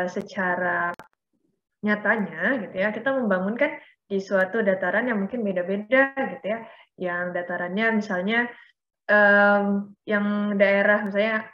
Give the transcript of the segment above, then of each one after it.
secara nyatanya gitu ya, kita membangunkan di suatu dataran yang mungkin beda-beda gitu ya, yang datarannya misalnya yang daerah misalnya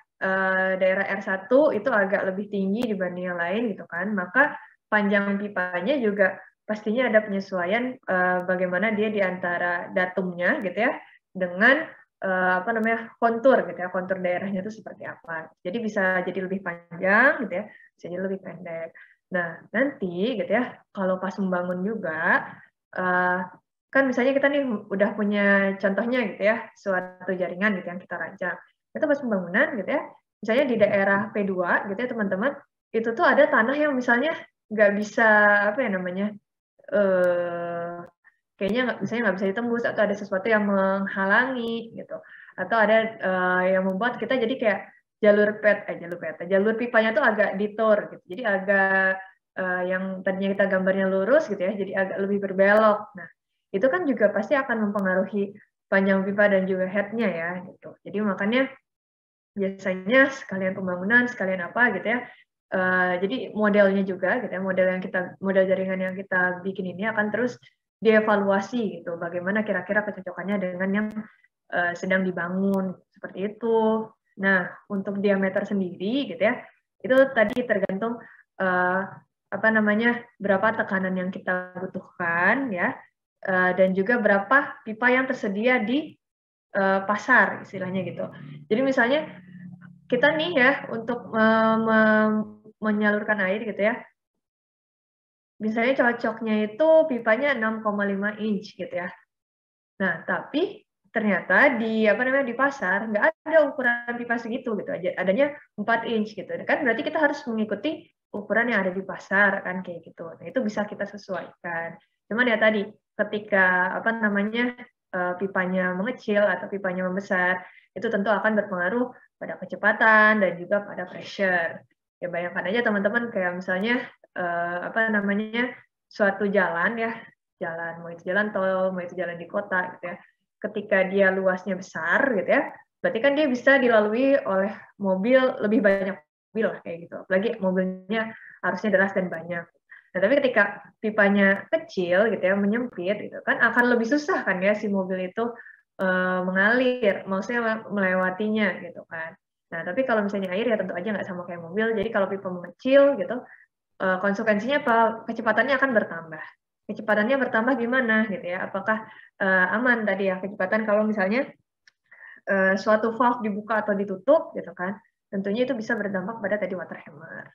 daerah R1 itu agak lebih tinggi dibanding yang lain gitu kan, maka panjang pipanya juga pastinya ada penyesuaian bagaimana dia di antara datumnya gitu ya dengan apa namanya kontur gitu ya, kontur daerahnya itu seperti apa. Jadi bisa jadi lebih panjang gitu ya, bisa jadi lebih pendek. Nah, nanti gitu ya, kalau pas membangun juga, kan misalnya kita nih udah punya contohnya gitu ya, suatu jaringan gitu yang kita rancang. Itu pas pembangunan gitu ya, misalnya di daerah P2 gitu ya teman-teman, itu tuh ada tanah yang misalnya nggak bisa, apa ya namanya, kayaknya misalnya nggak bisa ditembus, atau ada sesuatu yang menghalangi gitu. Atau ada yang membuat kita jadi kayak jalur pipanya tuh agak ditur gitu. Jadi agak yang tadinya kita gambarnya lurus gitu ya, jadi agak lebih berbelok. Nah, itu kan juga pasti akan mempengaruhi panjang pipa dan juga head-nya ya gitu. Jadi makanya biasanya sekalian pembangunan, sekalian apa gitu ya. Jadi modelnya juga gitu ya, model jaringan yang kita bikin ini akan terus dievaluasi gitu, bagaimana kira-kira kecocokannya dengan yang sedang dibangun seperti itu. Nah, untuk diameter sendiri gitu ya, itu tadi tergantung apa namanya, berapa tekanan yang kita butuhkan ya, dan juga berapa pipa yang tersedia di pasar istilahnya gitu. Jadi misalnya kita nih ya untuk menyalurkan air gitu ya, misalnya cocoknya itu pipanya 6,5 inch gitu ya. Nah, tapi ternyata di apa namanya di pasar nggak ada ukuran pipa segitu gitu aja, adanya 4 inch gitu. Kan berarti kita harus mengikuti ukuran yang ada di pasar kan kayak gitu. Nah, itu bisa kita sesuaikan. Cuman ya tadi ketika apa namanya pipanya mengecil atau pipanya membesar, itu tentu akan berpengaruh pada kecepatan dan juga pada pressure. Ya bayangkan aja teman-teman kayak misalnya apa namanya suatu jalan ya, jalan mau itu jalan tol, mau itu jalan di kota gitu ya. Ketika dia luasnya besar gitu ya, berarti kan dia bisa dilalui oleh mobil lebih banyak mobil lah kayak gitu. Apalagi mobilnya harusnya deras dan banyak. Nah, tapi ketika pipanya kecil gitu ya, menyempit gitu kan akan lebih susah kan ya si mobil itu mengalir, maksudnya melewatinya gitu kan. Nah, tapi kalau misalnya air ya tentu aja nggak sama kayak mobil. Jadi kalau pipa mengecil gitu, konsekuensinya apa? Kecepatannya akan bertambah. Kecepatannya bertambah gimana gitu ya? Apakah aman tadi ya kecepatan kalau misalnya suatu valve dibuka atau ditutup gitu kan? Tentunya itu bisa berdampak pada tadi water hammer.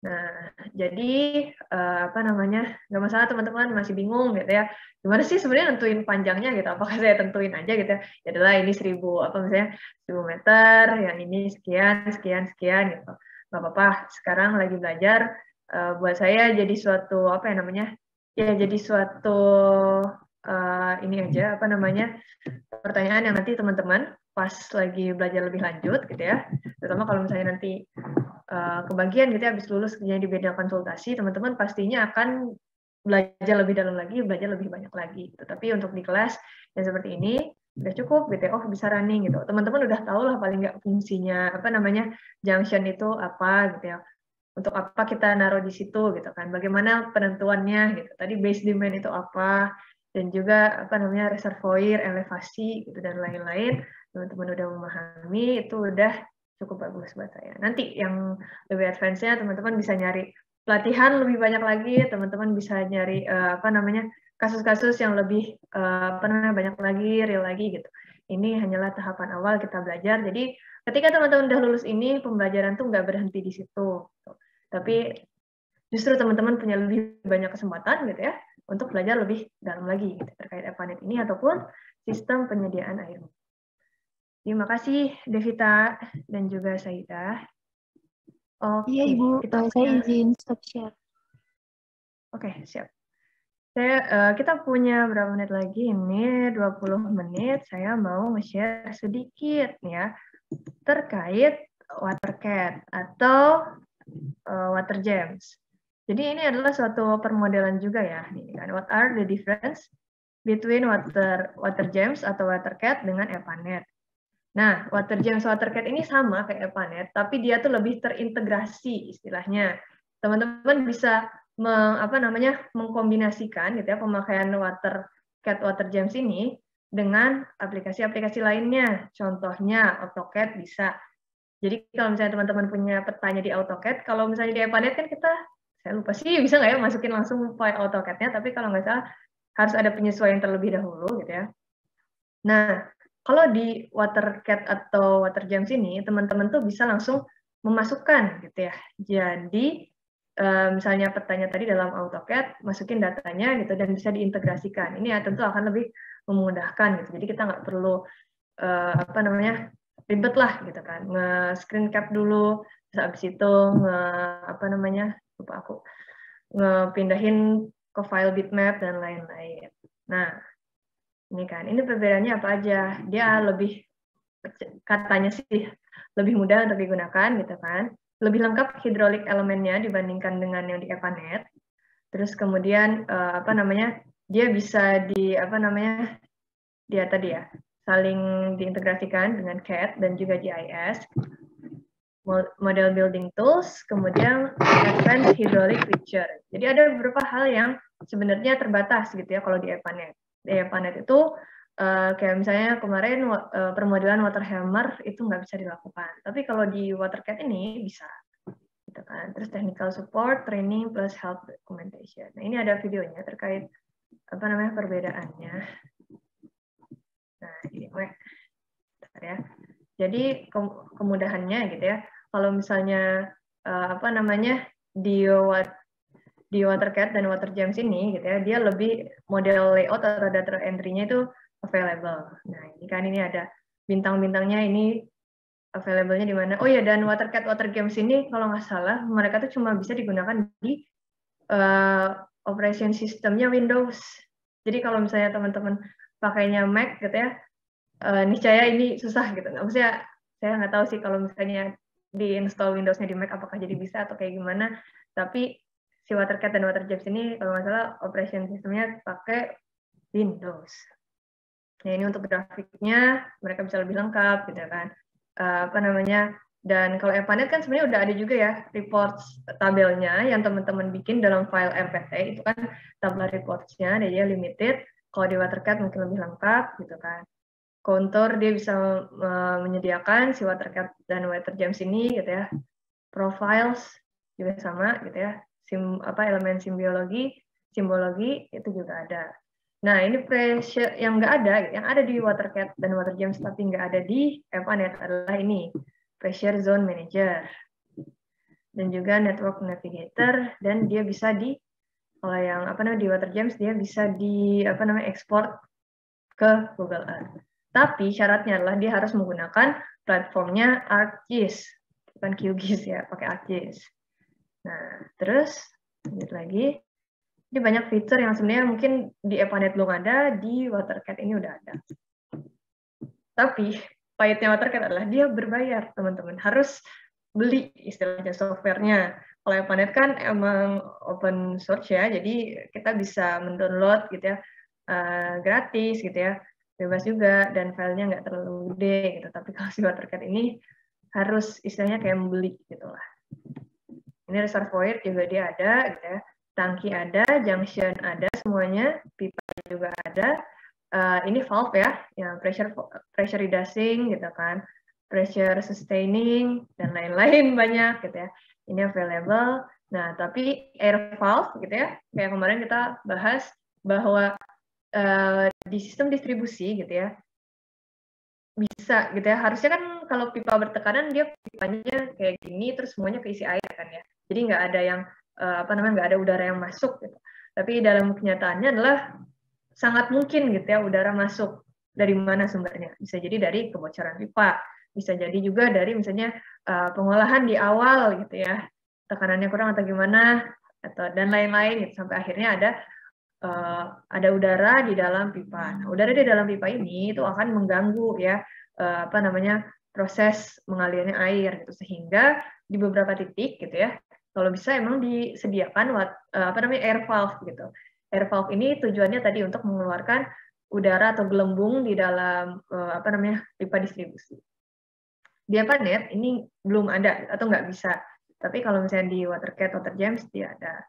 Nah, jadi apa namanya? Nggak masalah teman-teman masih bingung gitu ya. Gimana sih sebenarnya nentuin panjangnya gitu? Apakah saya tentuin aja gitu ya? Ya adalah ini 1000 apa misalnya 1000 meter, yang ini sekian sekian sekian gitu. Nggak apa-apa. Sekarang lagi belajar. Buat saya jadi suatu apa ya namanya? Ya jadi suatu ini aja apa namanya? Pertanyaan yang nanti teman-teman pas lagi belajar lebih lanjut gitu ya. Terutama kalau misalnya nanti kebagian gitu ya, habis lulus kerjanya di bidang konsultasi, teman-teman pastinya akan belajar lebih dalam lagi, belajar lebih banyak lagi. Gitu. Tapi untuk di kelas yang seperti ini udah cukup gitu ya, oh bisa running gitu. Teman-teman udah tahu lah paling nggak fungsinya apa namanya junction itu apa gitu ya. Untuk apa kita naruh di situ gitu kan. Bagaimana penentuannya gitu. Tadi base demand itu apa dan juga apa namanya reservoir, elevasi gitu dan lain-lain. Teman-teman udah memahami itu udah cukup bagus buat saya. Nanti yang lebih advance-nya teman-teman bisa nyari pelatihan lebih banyak lagi, teman-teman bisa nyari apa namanya kasus-kasus yang lebih apa namanya banyak lagi, real lagi gitu. Ini hanyalah tahapan awal kita belajar. Jadi ketika teman-teman udah lulus ini, pembelajaran tuh nggak berhenti di situ. Tapi justru teman-teman punya lebih banyak kesempatan gitu ya untuk belajar lebih dalam lagi gitu, terkait EPANET ini ataupun sistem penyediaan air. Terima kasih Devita dan juga Saida. Oke, Iya Ibu, saya izin stop share. Oke, siap. Kita punya berapa menit lagi? Ini 20 menit. Saya mau nge-share sedikit ya terkait WaterCat atau water gems. Jadi ini adalah suatu permodelan juga ya. What are the difference between water gems atau WaterCat dengan EPANET? Nah, water gems WaterCat ini sama kayak EPANET, tapi dia tuh lebih terintegrasi istilahnya. teman-teman bisa mengkombinasikan gitu ya pemakaian WaterCAD WaterGems ini dengan aplikasi-aplikasi lainnya. Contohnya AutoCAD bisa. Jadi kalau misalnya teman-teman punya petanya di AutoCAD, kalau misalnya di Epanet kan saya lupa sih bisa nggak ya masukin langsung file AutoCAD-nya, tapi kalau nggak salah harus ada penyesuaian terlebih dahulu gitu ya. Nah, kalau di WaterCAD atau WaterGems ini, teman-teman tuh bisa langsung memasukkan gitu ya. Jadi misalnya petanya tadi dalam AutoCAD, masukin datanya gitu dan bisa diintegrasikan. Ini ya tentu akan lebih memudahkan gitu. Jadi kita nggak perlu ribet lah gitu kan, nge-screen cap dulu, terus habis itu ngepindahin ke file bitmap dan lain-lain. Nah, ini perbedaannya apa aja? Dia lebih, katanya sih lebih mudah untuk digunakan gitu kan, lebih lengkap hidrolik elemennya dibandingkan dengan yang di Epanet. Terus kemudian dia bisa dia tadi ya saling diintegrasikan dengan CAD dan juga GIS, model building tools, kemudian advanced hydraulic feature. Jadi ada beberapa hal yang sebenarnya terbatas gitu ya kalau di Epanet. Di Epanet itu kayak misalnya kemarin permodelan water hammer itu nggak bisa dilakukan. Tapi kalau di WaterCAD ini bisa. Gitu kan. Terus technical support, training plus help documentation. Nah ini ada videonya terkait perbedaannya. Nah ini ya. Jadi kemudahannya gitu ya. Kalau misalnya di WaterCAD dan WaterGems ini gitu ya, dia lebih model layout atau data entry-nya itu available. Nah, ini ada bintang-bintangnya ini available-nya di mana. Oh ya, dan WaterCAD WaterGems ini kalau nggak salah mereka tuh cuma bisa digunakan di operation system-nya Windows. Jadi kalau misalnya teman-teman pakainya Mac gitu ya, niscaya ini susah gitu. Maksudnya saya nggak tahu sih kalau misalnya di-install Windows-nya di Mac apakah jadi bisa atau kayak gimana. Tapi si WaterCAD dan WaterGems ini kalau nggak salah operation system-nya pakai Windows. Nah ini untuk grafiknya mereka bisa lebih lengkap gitu kan. Dan kalau Epanet kan sebenarnya udah ada juga ya reports tabelnya yang teman-teman bikin dalam file RPT itu kan tabel reports-nya, dia limited. Kalau di WaterCAD mungkin lebih lengkap gitu kan. Kontur dia bisa menyediakan si WaterCAD dan WaterGems ini gitu ya. Profiles juga sama gitu ya. Elemen simbologi itu juga ada. Nah, ini pressure yang nggak ada, yang ada di WaterCAD dan WaterGems tapi nggak ada di Epanet adalah ini, pressure zone manager. Dan juga network navigator, dan dia bisa kalau yang di WaterGems dia bisa ekspor ke Google Earth. Tapi syaratnya adalah dia harus menggunakan platformnya ArcGIS, bukan QGIS ya, pakai ArcGIS. Nah, terus lanjut lagi. Ini banyak fitur yang sebenarnya mungkin di Epanet belum ada, di WaterCAD ini udah ada. Tapi pahitnya WaterCAD adalah dia berbayar, teman-teman. Harus beli istilahnya softwarenya. Kalau Epanet kan emang open source ya, jadi kita bisa mendownload gitu ya, gratis gitu ya, bebas juga, dan filenya nggak terlalu gede gitu. Tapi kalau si WaterCAD ini harus istilahnya kayak membeli gitu lah. Ini reservoir juga dia ada gitu ya. Tangki ada, junction ada semuanya, pipa juga ada. Ini valve ya, yang pressure reducing gitu kan, pressure sustaining dan lain-lain banyak gitu ya. Ini available. Nah, tapi air valve gitu ya, kayak kemarin kita bahas bahwa di sistem distribusi gitu ya, bisa gitu ya. Harusnya kan kalau pipa bertekanan dia pipanya kayak gini terus semuanya keisi air kan ya. Jadi nggak ada yang nggak ada udara yang masuk gitu. Tapi dalam kenyataannya adalah sangat mungkin gitu ya udara masuk. Dari mana sumbernya? Bisa jadi dari kebocoran pipa, bisa jadi juga dari misalnya pengolahan di awal gitu ya, tekanannya kurang atau gimana, dan lain-lain gitu, sampai akhirnya ada udara di dalam pipa. Nah, udara di dalam pipa ini itu akan mengganggu ya proses mengalirnya air gitu, sehingga di beberapa titik gitu ya, kalau bisa emang disediakan air valve gitu. Air valve ini tujuannya tadi untuk mengeluarkan udara atau gelembung di dalam pipa distribusi. Di Epanet ini belum ada atau nggak bisa. Tapi kalau misalnya di WaterCat, WaterGems dia ada.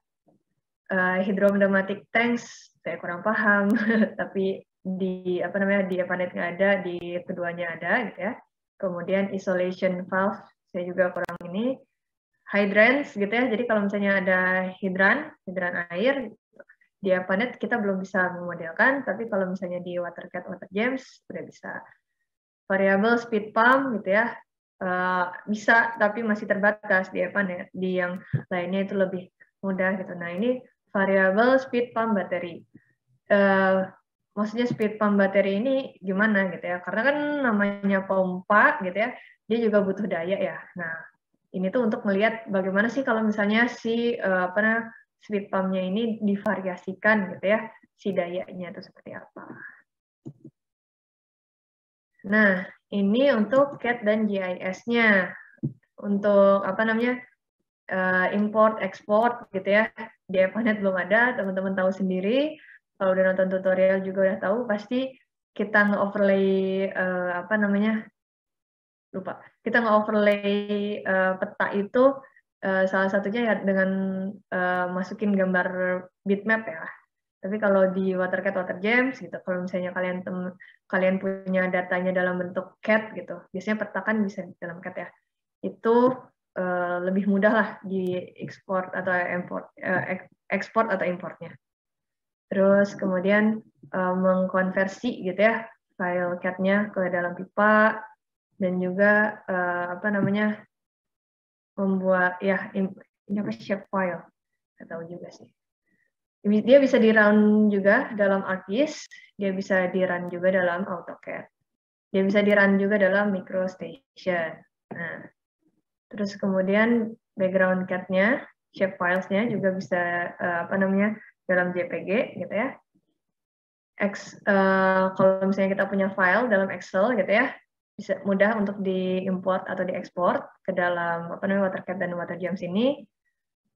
Hydropneumatic tanks saya kurang paham, tapi di di Epanet nggak ada, di keduanya ada gitu ya. Kemudian isolation valve saya juga kurang ini. Hydrants gitu ya. Jadi kalau misalnya ada hidran air di Epanet kita belum bisa memodelkan, tapi kalau misalnya di WaterCat, WaterGems sudah bisa. Variable speed pump gitu ya. Bisa tapi masih terbatas di Epanet. Di yang lainnya itu lebih mudah gitu. Nah, ini variable speed pump battery. Maksudnya speed pump battery ini gimana gitu ya? Karena kan namanya pompa gitu ya, dia juga butuh daya ya. Nah, ini tuh untuk melihat bagaimana sih kalau misalnya si speed pump-nya ini divariasikan gitu ya, si dayanya itu seperti apa. Nah, ini untuk CAD dan GIS-nya. Untuk import export gitu ya, di Epanet belum ada, teman-teman tahu sendiri. Kalau udah nonton tutorial juga udah tahu, pasti kita nge-overlay kita nge-overlay peta itu salah satunya ya dengan masukin gambar bitmap ya. Tapi kalau di WaterCat, WaterGems gitu, kalau misalnya kalian punya datanya dalam bentuk CAD gitu, biasanya peta kan bisa dalam CAD ya. Itu lebih mudah lah di ekspor atau ekspor atau importnya. Terus kemudian mengkonversi gitu ya file CAD-nya ke dalam pipa, dan juga membuat ya ini apa shape file, nggak tahu juga sih. Dia bisa di run juga dalam ArcGIS, dia bisa di run juga dalam AutoCAD, dia bisa di run juga dalam MicroStation. Nah, terus kemudian background CAD-nya, shape files-nya juga bisa dalam JPG gitu ya. Kalau misalnya kita punya file dalam Excel gitu ya, bisa mudah untuk diimport atau diekspor ke dalam WaterCat dan WaterGems ini.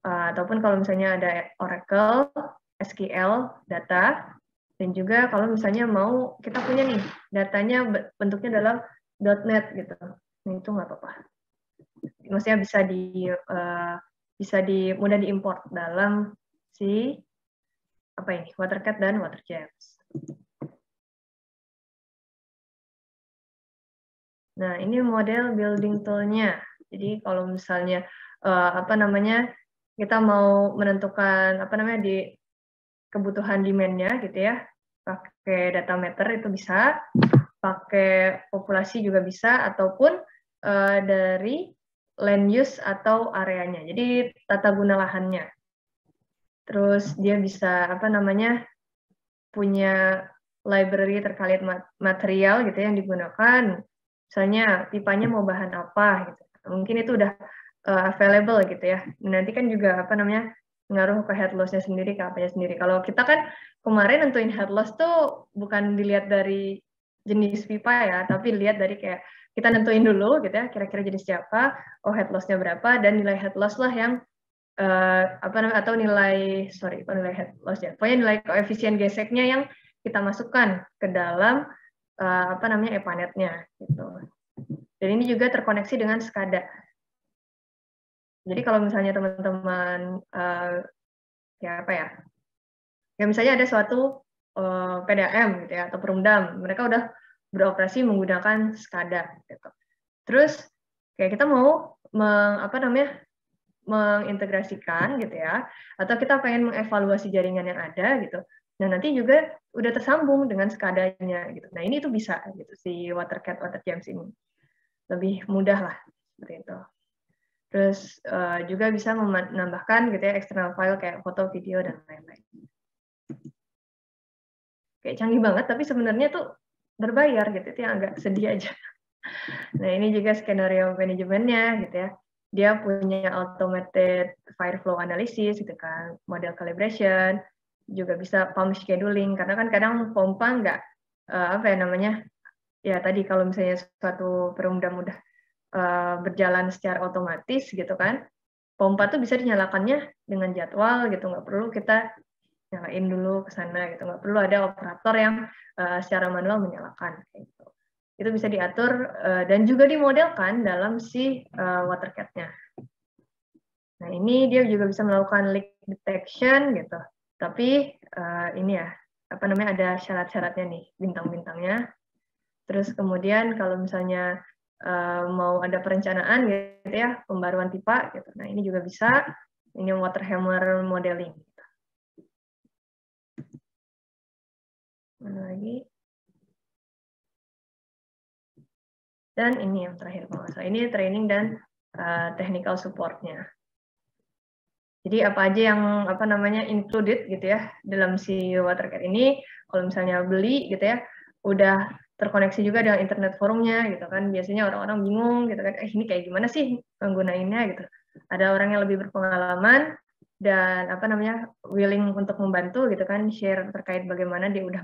Ataupun kalau misalnya ada Oracle, SQL, data, dan juga kalau misalnya mau kita punya nih datanya bentuknya dalam .NET gitu, nah, itu nggak apa-apa. Maksudnya bisa mudah diimport dalam si WaterCat dan WaterGems. Nah, ini model building tool-nya. Jadi kalau misalnya kita mau menentukan di kebutuhan demand-nya gitu ya, pakai data meter itu bisa, pakai populasi juga bisa, ataupun dari land use atau areanya. Jadi tata guna lahannya. Terus dia bisa punya library terkait material gitu yang digunakan. Misalnya pipanya mau bahan apa gitu. Mungkin itu udah available gitu ya. Nanti kan juga ngaruh ke head loss-nya sendiri, ke apanya sendiri. Kalau kita kan kemarin nentuin head loss tuh bukan dilihat dari jenis pipa ya, tapi lihat dari kayak kita nentuin dulu gitu ya, kira-kira jenis siapa, head loss-nya berapa, dan nilai head loss lah yang atau nilai head loss ya, pokoknya nilai koefisien geseknya yang kita masukkan ke dalam Epanet-nya gitu. Dan ini juga terkoneksi dengan SCADA. Jadi kalau misalnya teman-teman ya misalnya ada suatu PDAM gitu ya, atau Perumdam, mereka udah beroperasi menggunakan SCADA gitu. Terus kayak kita mau mengintegrasikan gitu ya, atau kita pengen mengevaluasi jaringan yang ada gitu. Nah, nanti juga udah tersambung dengan SCADA-nya gitu. Nah, ini tuh bisa gitu si WaterCat, WaterGems ini. Lebih mudah lah seperti itu. Terus juga bisa menambahkan gitu ya external file kayak foto, video, dan lain-lain. Kayak canggih banget, tapi sebenarnya tuh berbayar gitu, itu yang agak sedih aja. Nah, ini juga skenario manajemennya gitu ya. Dia punya automated fire flow analysis gitu kan, model calibration, juga bisa pump scheduling, karena kan kadang pompa nggak ya tadi kalau misalnya suatu perumdam udah berjalan secara otomatis gitu kan, pompa tuh bisa dinyalakannya dengan jadwal gitu, nggak perlu kita nyalain dulu ke sana gitu, nggak perlu ada operator yang secara manual menyalakan gitu. Itu bisa diatur dan juga dimodelkan dalam si WaterCat-nya. Nah, ini dia juga bisa melakukan leak detection gitu. Tapi ini ya, apa namanya, ada syarat-syaratnya nih, bintang-bintangnya. Terus kemudian kalau misalnya mau ada perencanaan gitu ya, pembaruan pipa gitu. Nah, ini juga bisa. Ini water hammer modeling. Mana lagi? Dan ini yang terakhir kalau nggak salah. Ini training dan technical support-nya. Jadi apa aja yang apa namanya included gitu ya dalam si WaterCat ini, kalau misalnya beli gitu ya, udah terkoneksi juga dengan internet forumnya gitu kan. Biasanya orang-orang bingung gitu kan, ini kayak gimana sih menggunainnya gitu. Ada orang yang lebih berpengalaman dan apa namanya willing untuk membantu gitu kan, share terkait bagaimana dia udah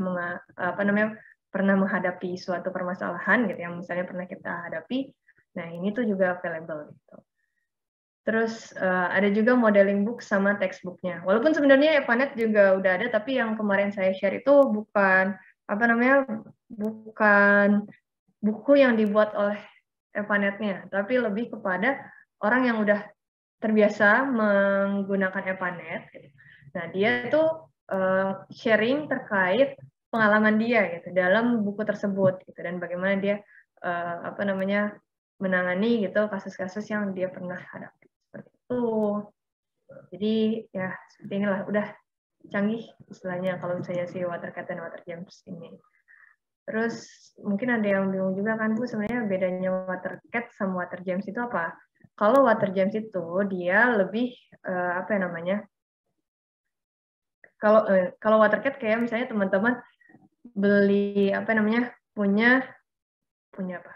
apa namanya pernah menghadapi suatu permasalahan gitu yang misalnya pernah kita hadapi. Nah, ini tuh juga available gitu. Terus ada juga modeling book sama textbooknya. Walaupun sebenarnya EPANET juga udah ada, tapi yang kemarin saya share itu bukan apa namanya, bukan buku yang dibuat oleh EPANET-nya, tapi lebih kepada orang yang udah terbiasa menggunakan EPANET. Nah, dia itu sharing terkait pengalaman dia gitu dalam buku tersebut gitu, dan bagaimana dia apa namanya menangani gitu kasus-kasus yang dia pernah hadapi. Jadi ya seperti inilah, udah canggih istilahnya kalau misalnya si WaterCat dan WaterGems ini. Terus mungkin ada yang bingung juga kan, Bu, sebenarnya bedanya WaterCat sama WaterGems itu apa? Kalau WaterGems itu dia lebih apa ya namanya? Kalau WaterCat kayak misalnya teman-teman beli apa namanya? punya apa?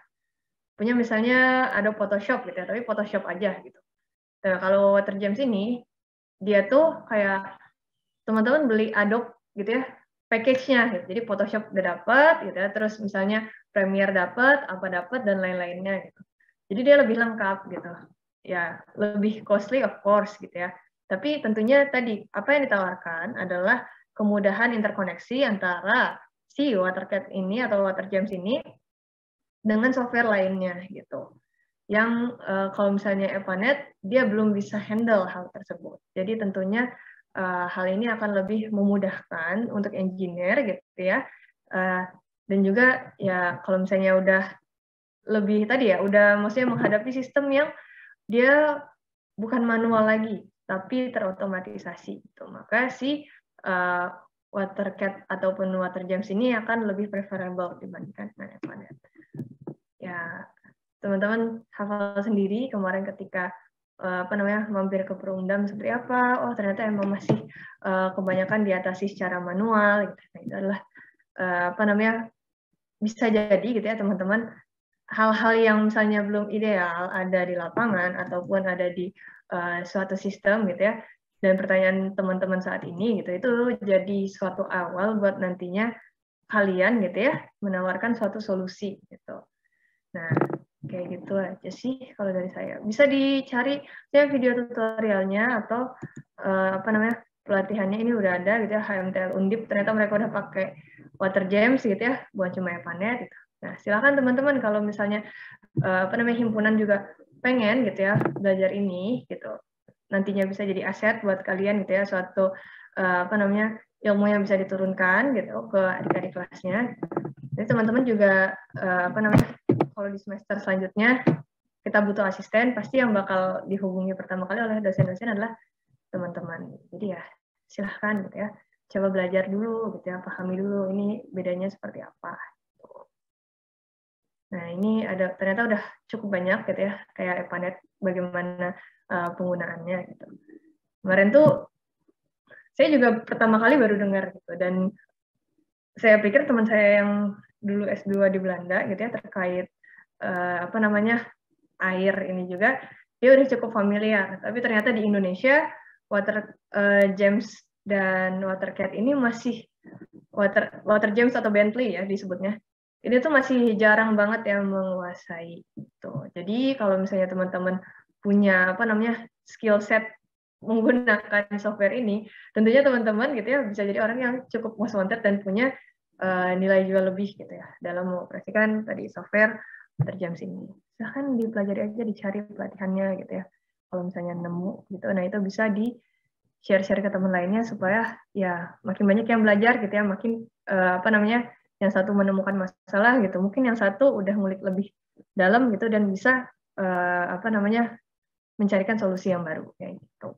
Punya misalnya ada Photoshop gitu ya, tapi Photoshop aja gitu. Nah, kalau WaterGems ini dia tuh kayak teman-teman beli Adobe gitu ya, package-nya gitu. Jadi Photoshop udah dapat gitu ya, terus misalnya Premiere dapat, apa dapat dan lain-lainnya gitu. Jadi dia lebih lengkap gitu. Ya, lebih costly of course gitu ya. Tapi tentunya tadi apa yang ditawarkan adalah kemudahan interkoneksi antara si WaterCat ini atau WaterGems ini dengan software lainnya gitu. Yang kalau misalnya EPANET dia belum bisa handle hal tersebut. Jadi tentunya hal ini akan lebih memudahkan untuk engineer gitu ya. Dan juga ya kalau misalnya udah lebih tadi ya, udah maksudnya menghadapi sistem yang dia bukan manual lagi, tapi terotomatisasi gitu. Maka si WaterCat ataupun WaterGems ini akan lebih preferable dibandingkan dengan EPANET. Ya, teman-teman hafal sendiri kemarin ketika apa namanya mampir ke Perumdam seperti apa. Oh, ternyata emang masih kebanyakan diatasi secara manual gitu. Nah, itu adalah apa namanya bisa jadi gitu ya teman-teman, hal-hal yang misalnya belum ideal ada di lapangan ataupun ada di suatu sistem gitu ya, dan pertanyaan teman-teman saat ini gitu, itu jadi suatu awal buat nantinya kalian gitu ya menawarkan suatu solusi gitu. Nah, kayak gitu aja sih kalau dari saya. Bisa dicari saya video tutorialnya atau apa namanya pelatihannya ini udah ada gitu ya, HMTL Undip, ternyata mereka udah pakai WaterGems gitu ya, bukan cuma EPANET gitu. Nah, silakan teman-teman kalau misalnya apa namanya himpunan juga pengen gitu ya belajar ini gitu. Nantinya bisa jadi aset buat kalian gitu ya, suatu apa namanya ilmu yang bisa diturunkan gitu ke adik-adik kelasnya. Jadi teman-teman juga apa namanya kalau di semester selanjutnya kita butuh asisten, pasti yang bakal dihubungi pertama kali oleh dosen-dosen adalah teman-teman. Jadi ya silahkan gitu ya, coba belajar dulu gitu ya, pahami dulu ini bedanya seperti apa. Nah, ini ada ternyata udah cukup banyak gitu ya, kayak EPANET bagaimana penggunaannya gitu. Kemarin tuh saya juga pertama kali baru dengar gitu, dan saya pikir teman saya yang dulu S2 di Belanda gitu ya terkait apa namanya air ini juga dia udah cukup familiar, tapi ternyata di Indonesia WaterGems dan WaterCat ini masih WaterGems atau Bentley ya disebutnya, ini tuh masih jarang banget yang menguasai itu. Jadi kalau misalnya teman-teman punya apa namanya skill set menggunakan software ini, tentunya teman-teman gitu ya bisa jadi orang yang cukup most wanted dan punya nilai jual lebih gitu ya dalam mengoperasikan tadi software WaterGems ini. Silahkan dipelajari aja, dicari pelatihannya gitu ya. kalau misalnya nemu gitu. Nah, itu bisa di share-share ke teman lainnya supaya ya makin banyak yang belajar gitu ya, makin yang satu menemukan masalah gitu, mungkin yang satu udah ngulik lebih dalam gitu dan bisa mencarikan solusi yang baru kayak gitu.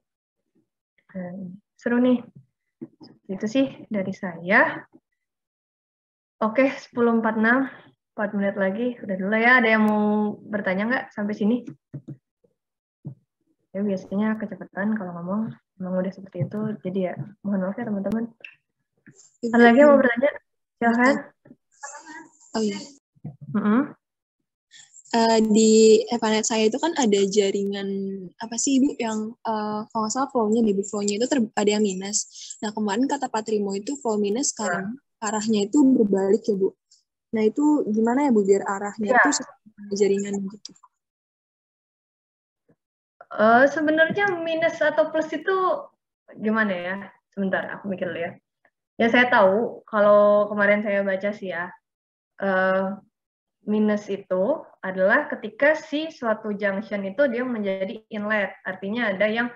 Seru nih. Itu sih dari saya. Oke, 10.46, 4 menit lagi. Udah dulu ya, ada yang mau bertanya nggak sampai sini? Ya biasanya kecepatan kalau ngomong, emang udah seperti itu. Jadi ya mohon maaf ya teman-teman. Ada lagi yang mau bertanya? Silahkan. Oh iya. Di Epanet saya itu kan ada jaringan apa sih Ibu yang kalau nggak salah flow-nya itu ada yang minus. Nah kemarin kata Pak Trimo itu flow minus sekarang arahnya itu berbalik ya Bu. Nah itu gimana ya Bu biar arahnya itu jaringan gitu? Sebenarnya minus atau plus itu gimana ya? Sebentar, aku mikir dulu ya. Ya saya tahu kalau kemarin saya baca sih ya. Minus itu adalah ketika si suatu junction itu dia menjadi inlet. Artinya ada yang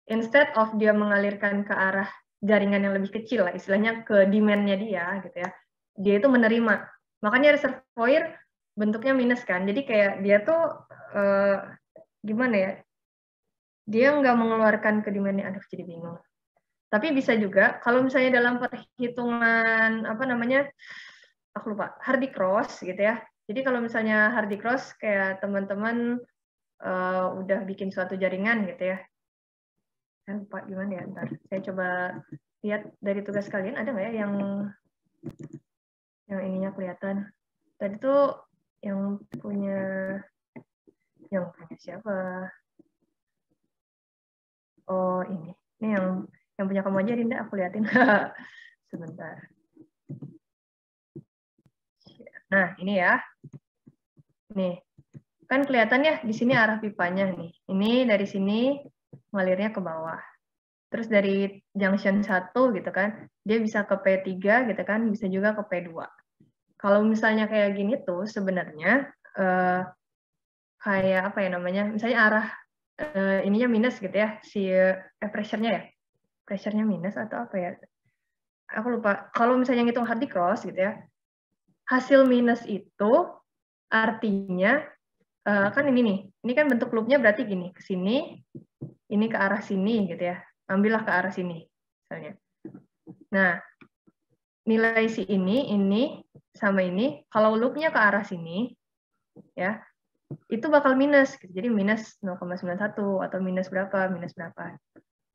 instead of dia mengalirkan ke arah jaringan yang lebih kecil lah, istilahnya ke demand-nya dia gitu ya. Dia itu menerima. Makanya reservoir bentuknya minus kan. Jadi kayak dia tuh gimana ya? Dia nggak mengeluarkan ke demand-nya. Aduh, jadi bingung. Tapi bisa juga kalau misalnya dalam perhitungan aku lupa, Hardy Cross gitu ya. Jadi kalau misalnya Hardy Cross kayak teman-teman udah bikin suatu jaringan gitu ya. Saya lupa gimana ya, ntar saya coba lihat dari tugas kalian ada nggak ya yang ininya kelihatan. Tadi tuh yang punya siapa? Oh ini yang punya kamu aja Dinda, aku liatin. Sebentar. Nah, ini ya. Nih. Kan kelihatan ya di sini arah pipanya nih. Ini dari sini ngalirnya ke bawah. Terus dari junction 1 gitu kan, dia bisa ke P3 gitu kan, bisa juga ke P2. Kalau misalnya kayak gini tuh sebenarnya kayak apa ya namanya? Misalnya arah ininya minus gitu ya, si pressure-nya ya. Pressure-nya minus atau apa ya? Aku lupa. Kalau misalnya ngitung Hardy Cross gitu ya, hasil minus itu artinya kan ini kan bentuk loop-nya berarti gini, ke sini, ini ke arah sini gitu ya. Ambillah ke arah sini misalnya. Nah, nilai si ini sama ini, kalau loop-nya ke arah sini ya, itu bakal minus gitu. Jadi minus 0,91 atau minus berapa.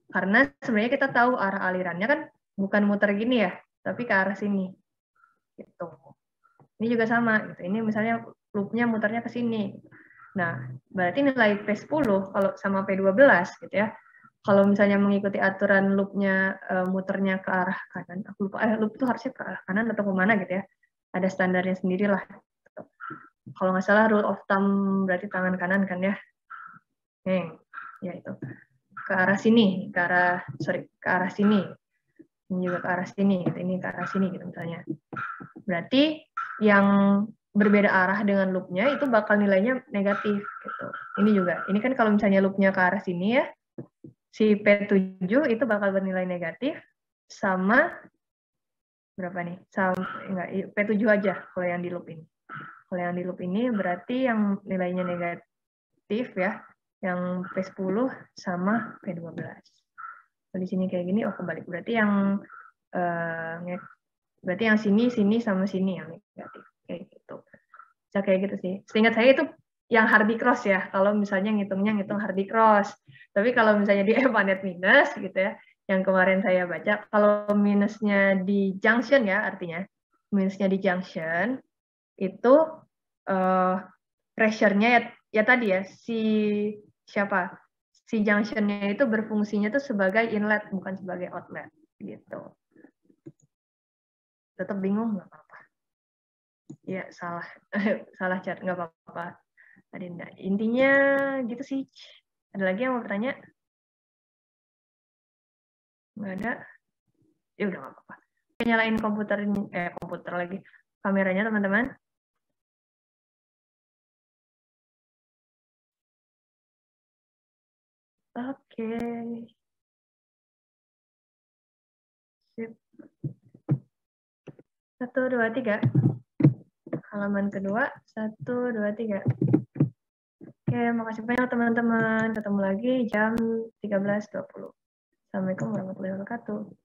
Karena sebenarnya kita tahu arah alirannya kan bukan muter gini ya, tapi ke arah sini. Gitu. Ini juga sama gitu. Ini misalnya loop-nya muternya ke sini. Nah, berarti nilai P10 kalau sama P12 gitu ya. Kalau misalnya mengikuti aturan loop-nya muternya ke arah kanan, aku lupa loop itu harusnya ke arah kanan atau kemana gitu ya. Ada standarnya sendiri lah. Kalau nggak salah rule of thumb berarti tangan kanan kan ya. Ya itu. Ke arah sini, ke arah sini. Ini juga ke arah sini, gitu. Ini ke arah sini gitu misalnya. Berarti yang berbeda arah dengan loop-nya itu bakal nilainya negatif gitu. Ini juga. Ini kan kalau misalnya loop-nya ke arah sini ya, si P7 itu bakal bernilai negatif sama berapa nih? P7 aja kalau yang di loop ini. Kalau yang di loop ini berarti yang nilainya negatif ya, yang P10 sama P12. Kalau di sini kayak gini, kebalik. Berarti yang sini sama sini yang negatif. Kayak gitu. Bisa kayak gitu sih. Seingat saya itu yang Hardy Cross ya, kalau misalnya ngitung Hardy Cross. Tapi kalau misalnya di Epanet minus gitu ya, yang kemarin saya baca, kalau minusnya di junction ya, artinya minusnya di junction, itu pressure-nya ya tadi ya, si junction-nya itu berfungsinya itu sebagai inlet, bukan sebagai outlet. Gitu. Tetap bingung? Nggak apa-apa. Ya, salah. Salah chat, nggak apa-apa. Adinda. Intinya gitu sih. Ada lagi yang mau bertanya? Nggak ada? Ya udah nggak apa-apa. Nyalain komputer lagi. Kameranya teman-teman. Oke. Sip. 1, 2, 3. Halaman kedua, 1, 2, 3. Oke, makasih banyak teman-teman. Ketemu lagi jam 13.20. Assalamualaikum warahmatullahi wabarakatuh.